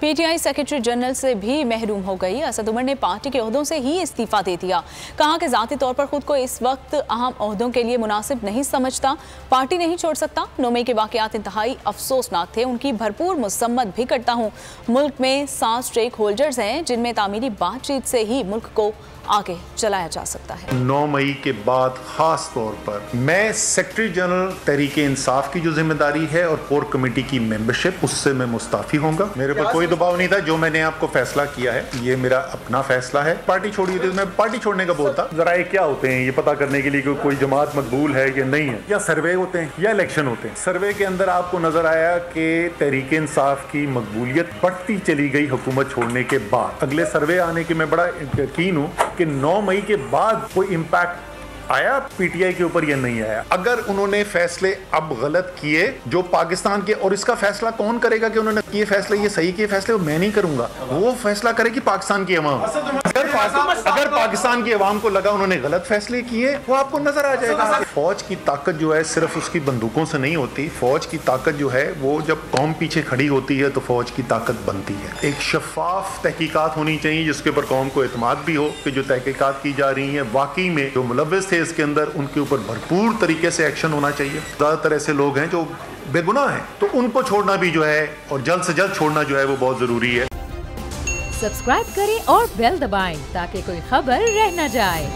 P T I secretary general से भी महरूम हो गई। असद उमर ने पार्टी के ओहदों से ही इस्तीफा दे दिया। कहा कि ज़ाती तौर पर खुद को इस वक्त अहम ओहदों के लिए मुनासिब नहीं समझता, पार्टी नहीं छोड़ सकता। 9 मई के वाक़यात इंतहाई अफसोसनाक थे, उनकी भरपूर मसम्मत भी करता हूँ। मुल्क में 7 स्टेक होल्डर्स हैं जिनमें तामीरी बातचीत से ही मुल्क को आगे चलाया जा सकता है। 9 मई के बाद खास तौर पर मैं सेक्रेटरी जनरल तहरीक इंसाफ की जो जिम्मेदारी है और कोर कमेटी की मेंबरशिप, उससे मैं मुस्ताफी होऊंगा। मेरे पर कोई दबाव नहीं था। जो मैंने आपको फैसला किया है ये मेरा अपना फैसला है। पार्टी छोड़ी थी, मैं पार्टी छोड़ने का बोलता। जराए क्या होते हैं ये पता करने के लिए कि कोई जमात मकबूल है या नहीं है, या सर्वे होते हैं या इलेक्शन होते हैं। सर्वे के अंदर आपको नजर आया कि तहरीक इंसाफ की मकबूलियत बढ़ती चली गई हुकूमत छोड़ने के बाद। अगले सर्वे आने की मैं बड़ा यकीन हूँ कि 9 मई के बाद कोई इम्पैक्ट आया पीटीआई के ऊपर या नहीं आया। अगर उन्होंने फैसले अब गलत किए जो पाकिस्तान के, और इसका फैसला कौन करेगा कि उन्होंने किए फैसले ये सही किए फैसले, मैं नहीं करूंगा, वो फैसला करेगी पाकिस्तान की अवाम। अगर पाकिस्तान की अवाम को लगा उन्होंने गलत फैसले किए, वो आपको नजर आ जाएगा। फौज की ताकत जो है सिर्फ उसकी बंदूकों से नहीं होती। फौज की ताकत जो है वो जब कौम पीछे खड़ी होती है तो फौज की ताकत बनती है। एक शफाफ तहकीकात होनी चाहिए जिसके ऊपर कौम को एतमाद भी हो कि जो तहकीकात की जा रही है वाकई में जो मुलव्विस थे इसके अंदर, उनके ऊपर भरपूर तरीके से एक्शन होना चाहिए। ज्यादातर ऐसे लोग हैं जो बेगुनाह हैं, तो उनको छोड़ना भी जो है और जल्द से जल्द छोड़ना जो है वो बहुत जरूरी है। सब्सक्राइब करें और बेल दबाएं ताकि कोई खबर रह न जाए।